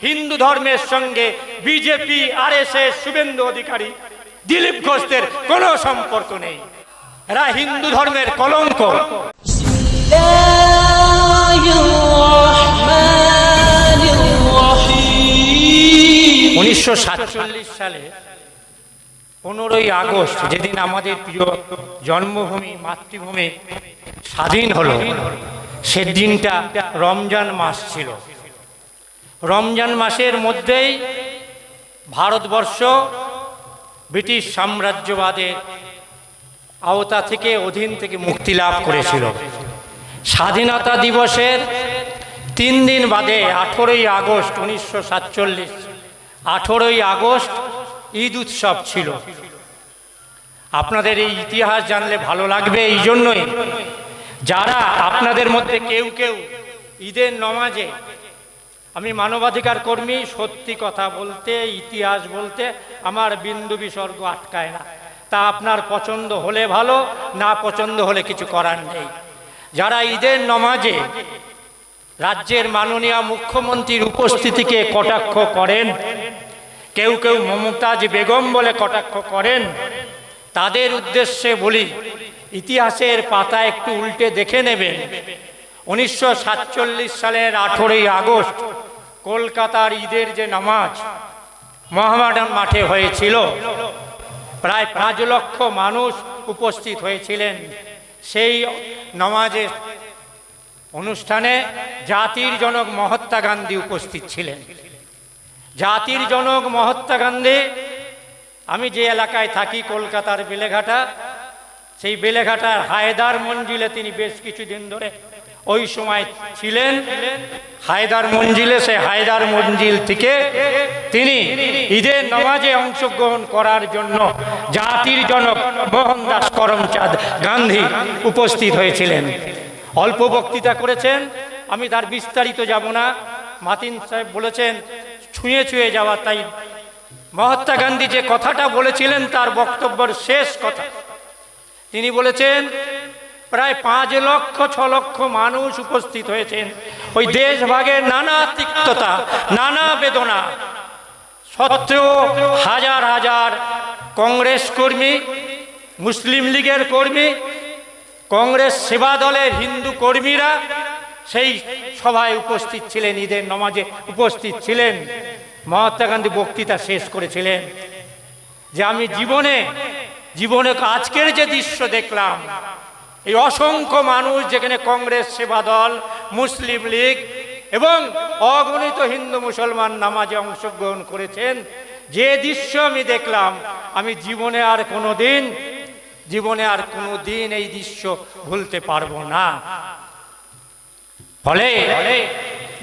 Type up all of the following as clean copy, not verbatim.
হিন্দু ধর্মের সঙ্গে BJP, RSS, Suvendu Adhikari, Dilip ঘোষদের কোনো সম্পর্ক নেই। এরা হিন্দু ধর্মের কলঙ্ক। 1947 সালে 15ই আগস্ট, যেদিন আমাদের প্রিয় জন্মভূমি, মাতৃভূমি স্বাধীন হলো, সেদিনটা রমজান মাস ছিল। রমজান মাসের মধ্যেই ভারতবর্ষ ব্রিটিশ সাম্রাজ্যবাদের আওতা থেকে, অধীন থেকে মুক্তি লাভ করেছিল। স্বাধীনতা দিবসের 3 দিন বাদে 18ই আগস্ট 1947, 18ই আগস্ট ঈদ উৎসব ছিল। আপনাদের এই ইতিহাস জানলে ভালো লাগবে। এই জন্যই যারা আপনাদের মধ্যে কেউ কেউ ঈদের নমাজে, আমি মানবাধিকার কর্মী, সত্যি কথা বলতে, ইতিহাস বলতে আমার বিন্দু বিসর্গ আটকায় না। তা আপনার পছন্দ হলে ভালো, না পছন্দ হলে কিছু করার নেই। যারা ঈদের নমাজে রাজ্যের মাননীয় মুখ্যমন্ত্রীর উপস্থিতিকে কটাক্ষ করেন, কেউ কেউ মমতাজ বেগম বলে কটাক্ষ করেন, তাদের উদ্দেশ্যে বলি, ইতিহাসের পাতা একটু উল্টে দেখে নেবেন। 1947 সালের 18ই আগস্ট কলকাতার ঈদের যে নামাজ মোহামেডান মাঠে হয়েছিল, প্রায় 5 লক্ষ মানুষ উপস্থিত হয়েছিলেন। সেই নামাজের অনুষ্ঠানে জাতির জনক মহাত্মা গান্ধী উপস্থিত ছিলেন। জাতির জনক মহাত্মা গান্ধী, আমি যে এলাকায় থাকি কলকাতার বেলেঘাটা, সেই বেলেঘাটার হায়দার মঞ্জিলে তিনি বেশ কিছুদিন ধরে ওই সময় ছিলেন। হায়দার মঞ্জিলে, সে হায়দার মঞ্জিল থেকে তিনি ঈদের নামাজে অংশগ্রহণ করার জন্য জাতির জনক মোহনদাস করমচাঁদ গান্ধী উপস্থিত হয়েছিলেন। অল্প বক্তৃতা করেছেন, আমি তার বিস্তারিত যাব না। মাতিন সাহেব বলেছেন ছুঁয়ে ছুঁয়ে যাওয়া, তাই মহাত্মা গান্ধী যে কথাটা বলেছিলেন তার বক্তব্যের শেষ কথা তিনি বলেছেন, প্রায় 5 লক্ষ 6 লক্ষ মানুষ উপস্থিত হয়েছেন। ওই দেশভাগের নানা তিক্ততা, নানা বেদনা সত্ত্বেও হাজার হাজার কংগ্রেস কর্মী, মুসলিম লীগের কর্মী, কংগ্রেস সেবা দলের হিন্দু কর্মীরা সেই সভায় উপস্থিত ছিলেন, ঈদের নামাজে উপস্থিত ছিলেন। মহাত্মা গান্ধী বক্তৃতা শেষ করেছিলেন যে আমি জীবনে আজকের যে দৃশ্য দেখলাম, এই অসংখ্য মানুষ যেখানে কংগ্রেস সেবা দল, মুসলিম লীগ এবং অগণিত হিন্দু মুসলমান নামাজে অংশগ্রহণ করেছেন, যে দৃশ্য আমি দেখলাম, আমি জীবনে আর কোনোদিন এই দৃশ্য ভুলতে পারবো না। ফলে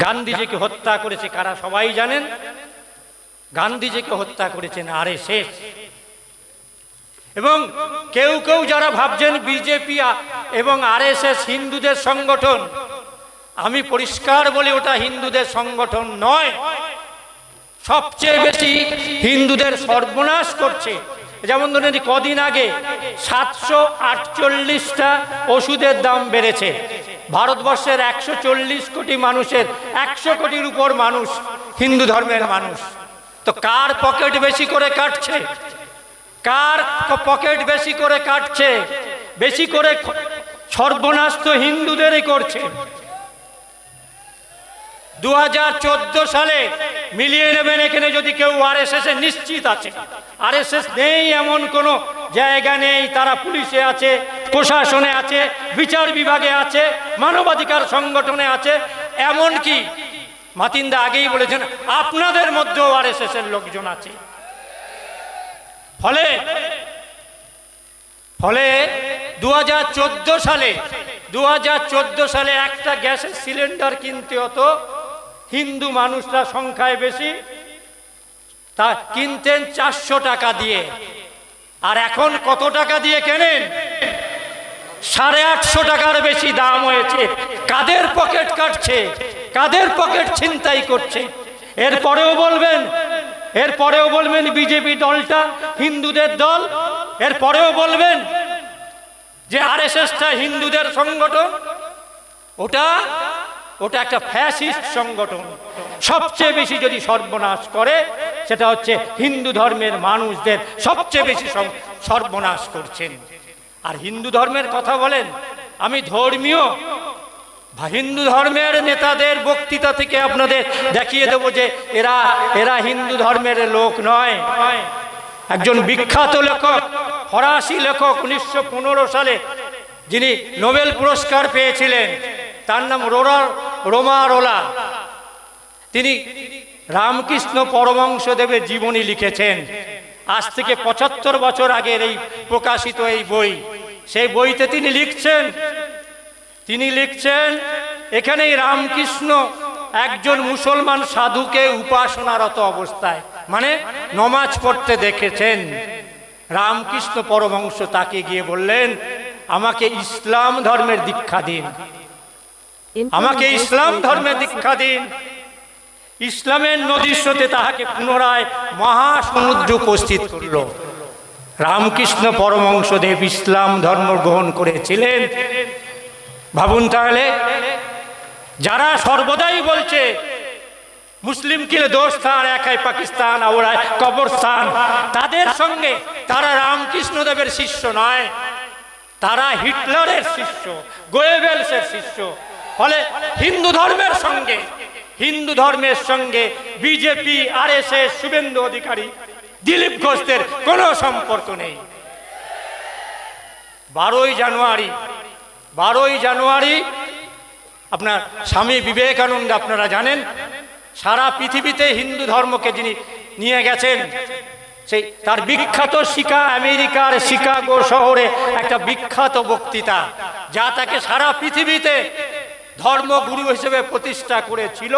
গান্ধীজিকে হত্যা করেছে কারা সবাই জানেন। গান্ধীজিকে হত্যা করেছেন আরএসএস। এবং কেউ কেউ যারা ভাবছেন বিজেপি এবং আরএসএস হিন্দুদের সংগঠন, আমি পরিষ্কার বলি ওটা হিন্দুদের সংগঠন নয়। সবচেয়ে বেশি হিন্দুদের সর্বনাশ করছে। যেমন ধরুন কদিন আগে 748টা ওষুধের দাম বেড়েছে। ভারতবর্ষের 140 কোটি মানুষের 100 কোটির উপর মানুষ হিন্দু ধর্মের মানুষ। তো কার পকেট বেশি করে কাটছে? কার পকেট বেশি করে কাটছে? বেশি করে সর্বনাশ তো হিন্দুদেরই করছে। 2014 সালে মিলিয়ে নেবেন, এখানে যদি কেউ আরএসএস এ নিশ্চিত আছে, আরএসএস নেই এমন কোনো জায়গা নেই। তারা পুলিশে আছে, প্রশাসনে আছে, বিচার বিভাগে আছে, মানবাধিকার সংগঠনে আছে, এমনকি মাতিন্দা আগেই বলেছেন আপনাদের মধ্যেও আরএসএস এর লোকজন আছে। ফলে 2014 সালে একটা গ্যাসের সিলিন্ডার কিনতে হতো, হিন্দু মানুষরা সংখ্যায় বেশি, তা কিনতেন 400 টাকা দিয়ে। আর এখন কত টাকা দিয়ে কেনেন? 850 টাকার বেশি দাম হয়েছে। কাদের পকেট কাটছে? কাদের পকেট ছিনতাই করছে? এরপরেও বলবেন বিজেপি দলটা হিন্দুদের দল, এরপরেও বলবেন যে আরএসএসটা হিন্দুদের সংগঠন। ওটা একটা ফ্যাসিস্ট সংগঠন। সবচেয়ে বেশি যদি সর্বনাশ করে, সেটা হচ্ছে হিন্দু ধর্মের মানুষদের সবচেয়ে বেশি সর্বনাশ করছেন। আর হিন্দু ধর্মের কথা বলেন, আমি ধর্মীয় হিন্দু ধর্মের নেতাদের বক্তৃতা থেকে আপনাদের দেখিয়ে দেব যে এরা এরা হিন্দু ধর্মের লোক নয়। একজন বিখ্যাত লেখক, ফরাসি লেখক, 1915 সালে যিনি নোবেল পুরস্কার পেয়েছিলেন, তার নাম রোমারোলা। তিনি রামকৃষ্ণ পরমহংসদেবের জীবনী লিখেছেন। আজ থেকে 75 বছর আগের এই প্রকাশিত এই বই। সেই বইতে তিনি লিখছেন এখানেই রামকৃষ্ণ একজন মুসলমান সাধুকে উপাসনারত অবস্থায়, মানে নমাজ পড়তে দেখেছেন। রামকৃষ্ণ পরমহংস তাকে গিয়ে বললেন, আমাকে ইসলাম ধর্মের দীক্ষা দিন, আমাকে ইসলাম ধর্মের দীক্ষা দিন। ইসলামের নদীর স্রোতে তাহাকে পুনরায় মহাসমুদ্রে উপস্থিত করল। রামকৃষ্ণ পরমহংসদেব ইসলাম ধর্ম গ্রহণ করেছিলেন। ভাবুন তাহলে, যারা সর্বদাই বলছে মুসলিম কি দোষ স্থান, একাই পাকিস্তান, আওড়ায় কবরস্থান, তাদের সঙ্গে তারা রামকৃষ্ণ দেবের শিষ্য নয়, তারা হিটলারের শিষ্য, গোয়েবেলসের শিষ্য। ফলে হিন্দু ধর্মের সঙ্গে বিজেপি, আরএসএস, শুভেন্দু অধিকারী, দিলীপ ঘোষদের কোনো সম্পর্ক নেই। 12ই জানুয়ারি আপনার স্বামী বিবেকানন্দ, আপনারা জানেন, সারা পৃথিবীতে হিন্দু ধর্মকে যিনি নিয়ে গেছেন, সেই তার বিখ্যাত আমেরিকার শিকাগো শহরে একটা বিখ্যাত বক্তৃতা, যা তাকে সারা পৃথিবীতে ধর্মগুরু হিসেবে প্রতিষ্ঠা করেছিল।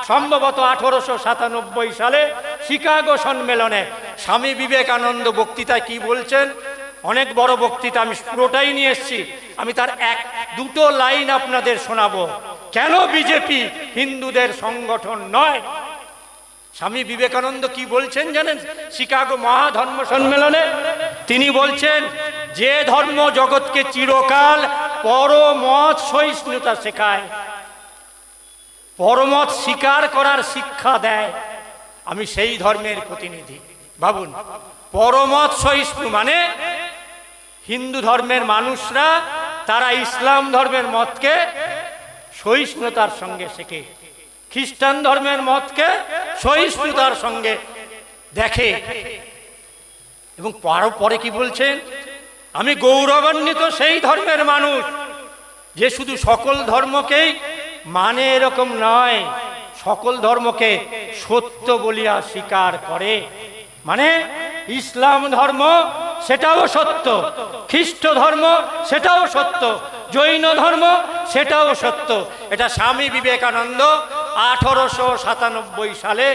সম্ভবত 1897 সালে শিকাগো সম্মেলনে স্বামী বিবেকানন্দ বক্তৃতায় কি বলছেন, অনেক বড় বক্তৃতা, আমি পুরোটাই নিয়ে এসেছি। আমি তার 1-2 লাইন আপনাদের শোনাবো, কেন বিজেপি হিন্দুদের সংগঠন নয়। স্বামী বিবেকানন্দ কি বলছেন জানেন? শিকাগো মহাধর্ম সম্মেলনে তিনি বলছেন, যে ধর্ম জগৎকে চিরকাল পরমত সহিষ্ণুতা শেখায়, পরমত স্বীকার করার শিক্ষা দেয়, আমি সেই ধর্মের প্রতিনিধি। ভাবুন, পরমত সহিষ্ণু মানে হিন্দু ধর্মের মানুষরা তারা ইসলাম ধর্মের মতকে সহিষ্ণুতার সঙ্গে শেখে, খ্রিস্টান ধর্মের মতকে সহিষ্ণুতার সঙ্গে দেখে। এবং পরে কি বলছেন, আমি গৌরবান্বিত সেই ধর্মের মানুষ যে শুধু সকল ধর্মকেই মানে এরকম নয়, সকল ধর্মকে সত্য বলিয়া স্বীকার করে। মানে ইসলাম ধর্ম সেটাও সত্য, খ্রিস্ট ধর্ম সেটাও সত্য, জৈন ধর্ম সেটাও সত্য। এটা স্বামী বিবেকানন্দ 1897 সালে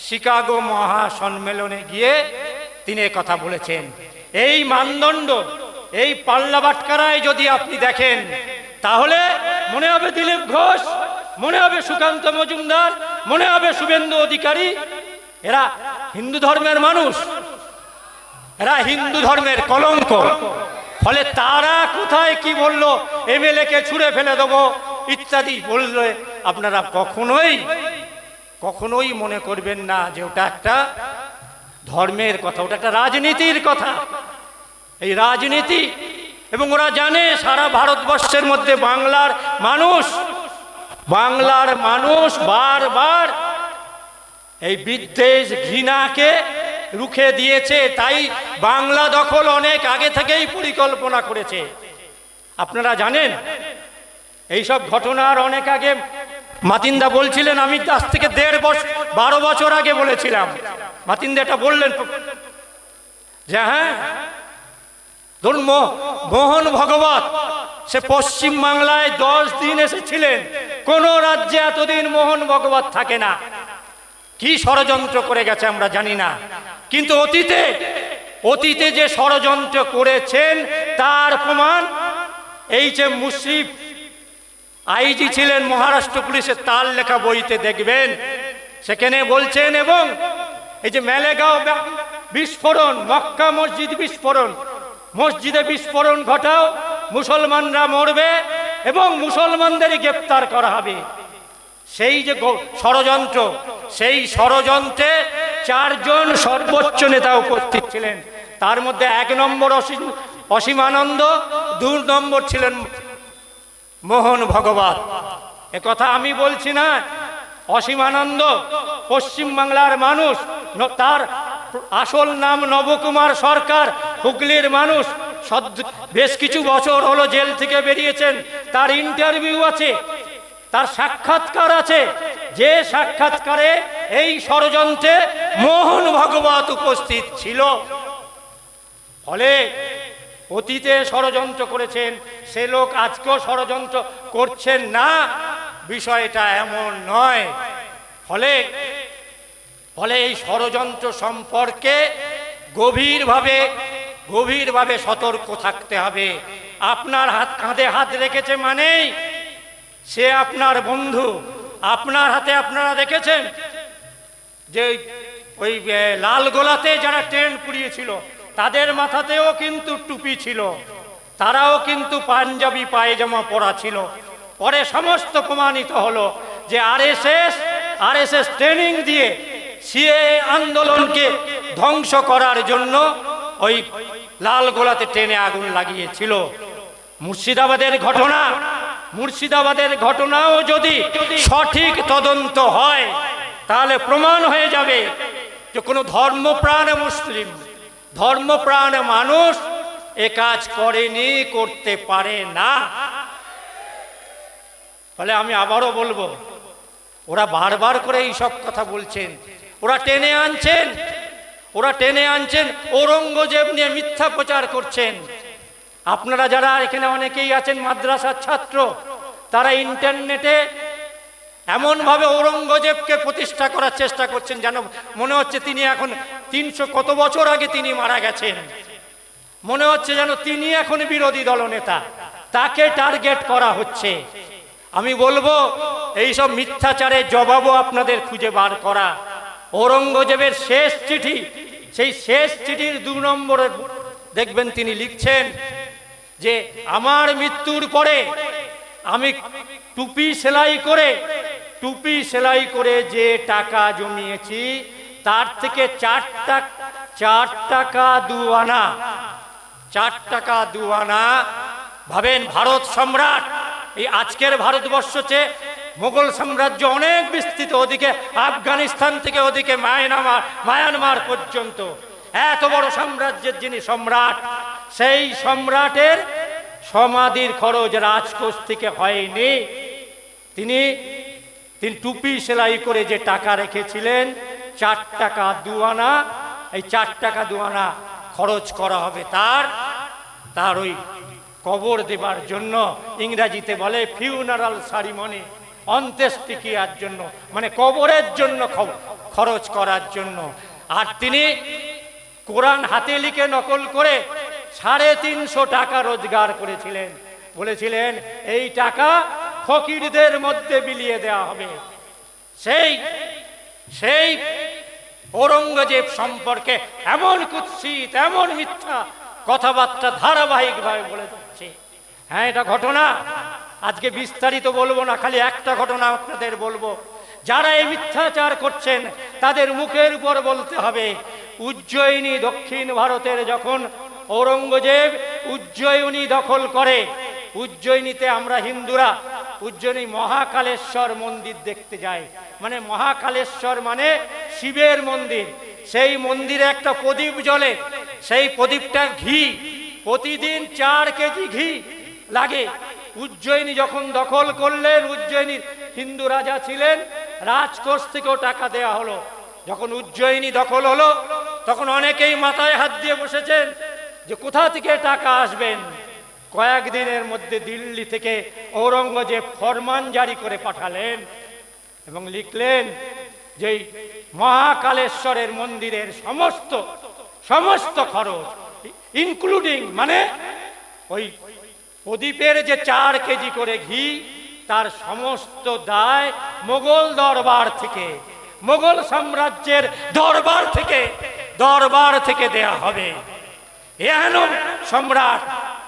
শিকাগো মহাসম্মেলনে গিয়ে তিনি কথা বলেছেন। এই মানদণ্ড, এই পাল্লা বাটকারায় যদি আপনি দেখেন, তাহলে মনে হবে দিলীপ ঘোষ, মনে হবে সুকান্ত মজুমদার, মনে হবে শুভেন্দু অধিকারী, এরা হিন্দু ধর্মের মানুষ, এরা হিন্দু ধর্মের কলঙ্ক। ফলে তারা কোথায় কি বললো, এমএলএ কে ছুঁড়ে ফেলে দেবো ইত্যাদি বললে আপনারা কখনোই মনে করবেন না যে ওটা একটা ধর্মের কথা, ওটা একটা রাজনীতির কথা। এই রাজনীতি, এবং ওরা জানে সারা ভারতবর্ষের মধ্যে বাংলার মানুষ বারবার এই বিদ্বেষ, ঘৃণাকে রুখে দিয়েছে। তাই বাংলা দখল অনেক আগে থেকেই পরিকল্পনা করেছে। আপনারা জানেন এইসব ঘটনার অনেক আগে মাতিনদা বলছিলেন, আমি আজ থেকে 12 বছর আগে বলেছিলাম। মাতিনদা এটা বললেন যে হ্যাঁ, ধরুন মোহন ভগবত সে পশ্চিম বাংলায় 10 দিন এসেছিলেন, কোন রাজ্যে এতদিন মোহন ভগবত থাকে না। কি ষড়যন্ত্র করে গেছে আমরা জানি না, কিন্তু অতীতে যে ষড়যন্ত্র করেছেন তার প্রমাণ এই যে মুশরিফ আইজি ছিলেন মহারাষ্ট্র পুলিশের, তার লেখা বইতে দেখবেন, সেখানে বলছেন। এবং এই যে মেলেগাঁও বিস্ফোরণ, মক্কা মসজিদে বিস্ফোরণ ঘটাও, মুসলমানরা মরবে, এবং মুসলমানদেরই গ্রেপ্তার করা হবে। সেই যে ষড়যন্ত্র, সেই ষড়যন্ত্রে 4 জন সর্বোচ্চ নেতা উপস্থিত ছিলেন। তার মধ্যে 1 নম্বর অসীমানন্দ, 2 নম্বর ছিলেন মোহন ভগবত। একথা আমি বলছি না। অসীমানন্দ পশ্চিমবাংলার মানুষ, তার আসল নাম নবকুমার সরকার, হুগলির মানুষ, বেশ কিছু বছর হলো জেল থেকে বেরিয়েছেন। তার ইন্টারভিউ আছে, তার সাক্ষাৎকার আছে, যে সাক্ষাৎকারে এই ষড়যন্ত্রে মোহন ভগবত উপস্থিত ছিল। ফলে অতীতে ষড়যন্ত্র করেছেন, সে লোক আজকেও ষড়যন্ত্র করছেন না, বিষয়টা এমন নয়। ফলে এই ষড়যন্ত্র সম্পর্কে গভীরভাবে সতর্ক থাকতে হবে। আপনার কাঁধে হাত রেখেছে মানেই সে আপনার বন্ধু। আপনার হাতে আপনারা দেখেছেন যে ওই লালগোলাতে যারা ট্রেন পুড়িয়েছিল তাদের মাথাতেও কিন্তু টুপি ছিল, তারাও কিন্তু পাঞ্জাবি পায়জামা পরা ছিল। পরে সমস্ত প্রমাণিত হলো যে আরএসএস ট্রেনিং দিয়ে সিএএ আন্দোলনকে ধ্বংস করার জন্য ওই লালগোলাতে ট্রেনে আগুন লাগিয়েছিল। মুর্শিদাবাদের ঘটনাও যদি সঠিক তদন্ত হয় তাহলে প্রমাণ হয়ে যাবে যে কোনো ধর্মপ্রাণ মুসলিম, ধর্মপ্রাণ মানুষ এ কাজ করেনি, করতে পারে না। ফলে আমি আবারও বলবো, ওরা বারবার করে এইসব কথা বলছেন, ওরা টেনে আনছেন ঔরঙ্গজেব নিয়ে মিথ্যা প্রচার করছেন। আপনারা যারা এখানে অনেকেই আছেন মাদ্রাসার ছাত্র, তারা ইন্টারনেটে এমনভাবে ঔরঙ্গজেবকে প্রতিষ্ঠা করার চেষ্টা করছেন যেন মনে হচ্ছে তিনি এখন 300 কত বছর আগে তিনি মারা গেছেন, মনে হচ্ছে যেন তিনি এখন বিরোধী দলনেতা, তাকে টার্গেট করা হচ্ছে। আমি বলবো এইসব মিথ্যাচারের জবাবও আপনাদের খুঁজে বার করা। ঔরঙ্গজেবের শেষ চিঠি, সেই শেষ চিঠির 2 নম্বরে দেখবেন তিনি লিখছেন যে আমার মৃত্যুর পরে আমি টুপি সেলাই করে যে টাকা জমিয়েছি তার থেকে 4 টাকা 2 আনা, ভাবেন ভারত সম্রাট, এই আজকের ভারতবর্ষ চেয়ে মোগল সাম্রাজ্য অনেক বিস্তৃত, ওদিকে আফগানিস্তান থেকে ওদিকে মায়ানমার পর্যন্ত এত বড় সাম্রাজ্যের যিনি সম্রাট, সেই সম্রাটের সমাধির খরচ রাজকোষ থেকে হয়নি। তিনি টুপি সেলাই করে যে টাকা রেখেছিলেন 4 টাকা 2 আনা, এই 4 টাকা 2 আনা খরচ করা হবে তার ওই কবর দেবার জন্য, ইংরেজিতে বলে ফিউনারাল সারিমনি, অন্ত্যেষ্টিক্রিয়ার জন্য, মানে কবরের জন্য খরচ করার জন্য। আর তিনি কোরআন হাতে লিখে নকল করে 350 টাকা রোজগার করেছিলেন, বলেছিলেন এই টাকা ফকিরদের মধ্যে বিলিয়ে দেওয়া হবে। সেই ঔরঙ্গজেব সম্পর্কে এমন কুৎসিত, এমন মিথ্যা কথাবার্তা ধারাবাহিকভাবে বলে যাচ্ছে। হ্যাঁ, এটা ঘটনা, আজকে বিস্তারিত বলবো না, খালি একটা ঘটনা আপনাদের বলবো। যারা এই মিথ্যাচার করছেন তাদের মুখের উপর বলতে হবে, উজ্জয়িনী দক্ষিণ ভারতের যখন ঔরঙ্গজেব উজ্জয়িনী দখল করে, উজ্জয়িনীতে আমরা হিন্দুরা উজ্জয়িনী মহাকালেশ্বর মন্দির দেখতে যাই। মানে মহাকালেশ্বর মানে শিবের মন্দির, সেই মন্দিরে একটা প্রদীপ জ্বলে, সেই প্রদীপটা ঘি, প্রতিদিন 4 কেজি ঘি লাগে। উজ্জয়িনী যখন দখল করলেন, উজ্জয়িনীর হিন্দু রাজা ছিলেন, রাজকোষ থেকেও টাকা দেয়া হলো। যখন উজ্জয়িনী দখল হলো তখন অনেকেই মাথায় হাত দিয়ে বসেছেন যে কোথা থেকে টাকা আসবেন। কয়েকদিনের মধ্যে দিল্লি থেকে ঔরঙ্গজেব ফরমান জারি করে পাঠালেন এবং লিখলেন যে মহাকালেশ্বরের মন্দিরের সমস্ত খরচ ইনক্লুডিং, মানে ওই প্রদীপের যে 4 কেজি করে ঘি, তার সমস্ত দায় মোগল দরবার থেকে, মোগল সাম্রাজ্যের দরবার থেকে দেয়া হবে। এহেন সম্রাট,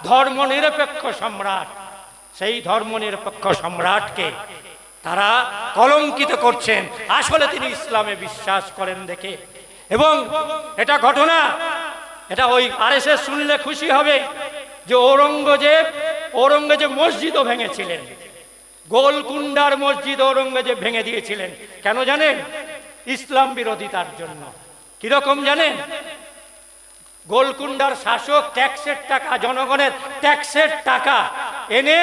ধর্মনিরপেক্ষ সম্রাট, সেই ধর্মনিরপেক্ষ সম্রাটকে তারা কলঙ্কিত করছেন, আসলে তিনি ইসলামে বিশ্বাস করেন দেখে। এবং এটা ঘটনা, এটা ওই আরএসএস শুনলে খুশি হবে যে ঔরঙ্গজেব মসজিদও ভেঙেছিলেন, গোলকুন্ডার মসজিদ ঔরঙ্গজেব ভেঙে দিয়েছিলেন। কেন জানেন? ইসলাম বিরোধিতার জন্য। কিরকম জানেন? গোলকুন্ডার শাসক ট্যাক্সের টাকা, জনগণের ট্যাক্সের টাকা এনে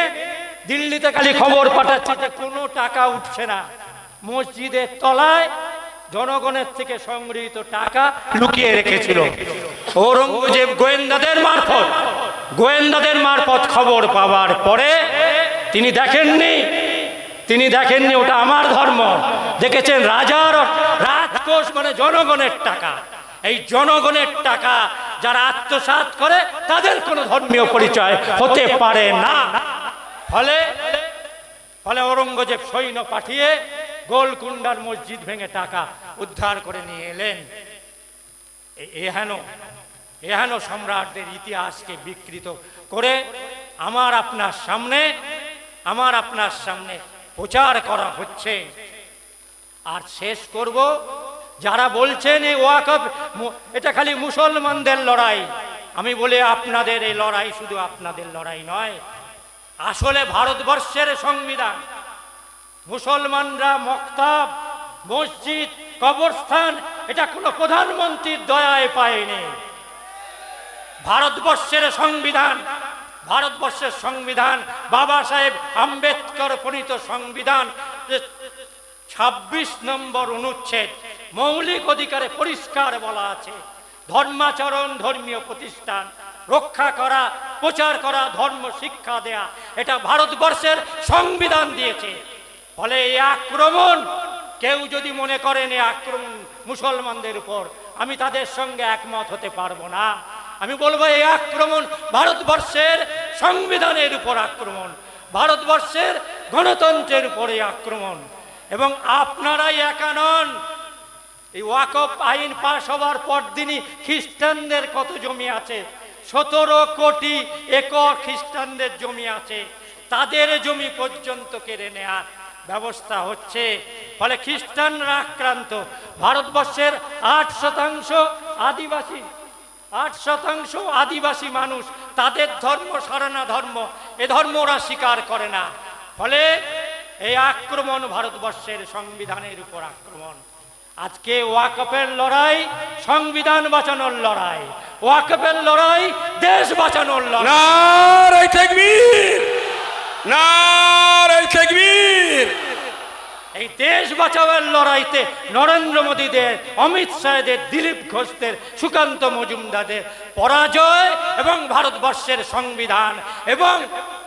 দিল্লিতে খালি খবর পাঠাচ্ছে যে কোনো টাকা উঠছে না। মসজিদের তলায় জনগণের থেকে সংগৃহীত টাকা লুকিয়ে রেখেছিল। ঔরঙ্গজেব গোয়েন্দাদের মারফত খবর পাওয়ার পরে তিনি দেখেননি ওটা আমার ধর্ম, দেখেছেন রাজার রাজকোষ মানে জনগণের টাকা। এই জনগণের টাকা যারা আত্মসাৎ করে তাদের কোনো ধর্মীয় পরিচয় হতে পারে না। ফলে ঔরঙ্গজেব সৈন্য পাঠিয়ে গোলকুন্ডার মসজিদ ভেঙে টাকা উদ্ধার করে নিয়ে এলেন। এহেন সম্রাটদের ইতিহাসকে বিকৃত করে আমার আপনার সামনে প্রচার করা হচ্ছে। আর শেষ করব, যারা বলছেন এই ওয়াকফ এটা খালি মুসলমানদের লড়াই, আমি বলি আপনাদের এই লড়াই শুধু আপনাদের লড়াই নয়। আসলে ভারতবর্ষের সংবিধান, মুসলমানরা মক্তব, মসজিদ, কবরস্থান এটা কোনো প্রধানমন্ত্রীর দয়ায় পায়নি। ভারতবর্ষের সংবিধান বাবা সাহেব আম্বেদকর প্রণীত সংবিধান 26 নম্বর অনুচ্ছেদ মৌলিক অধিকারে পরিষ্কার বলা আছে, ধর্মাচরণ, ধর্মীয় প্রতিষ্ঠান রক্ষা করা, প্রচার করা, ধর্ম শিক্ষা দেয়া, এটা ভারতবর্ষের সংবিধান দিয়েছে। ফলে এই আক্রমণ, কেউ যদি মনে করেন এই আক্রমণ মুসলমানদের উপর, আমি তাদের সঙ্গে একমত হতে পারবো না। আমি বলবো এই আক্রমণ ভারতবর্ষের সংবিধানের উপর আক্রমণ, ভারতবর্ষের গণতন্ত্রের উপরে আক্রমণ। এবং আপনারাই একা নন, এই ওয়াকফ আইন পাশ হওয়ার পর দিনই খ্রিস্টানদের কত জমি আছে, 17 কোটি একর খ্রিস্টানদের জমি আছে, তাদের জমি পর্যন্ত কেড়ে নেওয়ার ব্যবস্থা হচ্ছে। ফলে খ্রিস্টানরা আক্রান্ত। ভারতবর্ষের 8% আদিবাসী মানুষ, তাদের ধর্ম সারানা ধর্ম, এ ধর্ম ওরা স্বীকার করে না। ফলে এই আক্রমণ ভারতবর্ষের সংবিধানের উপর আক্রমণ। আজকে ওয়াকফের লড়াই সংবিধান বাঁচানোর লড়াই, ওয়াকফের লড়াই দেশ বাঁচানোর লড়াই। নারে তাকবীর, নারে তাকবীর। এই দেশ বাঁচানোর লড়াইতে নরেন্দ্র মোদীদের, অমিত শাহদের, দিলীপ ঘোষদের, সুকান্ত মজুমদারদের পরাজয় এবং ভারতবর্ষের সংবিধান এবং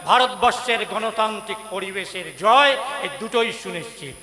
ভারতবর্ষের গণতান্ত্রিক পরিবেশের জয়, এই দুটোই সুনিশ্চিত।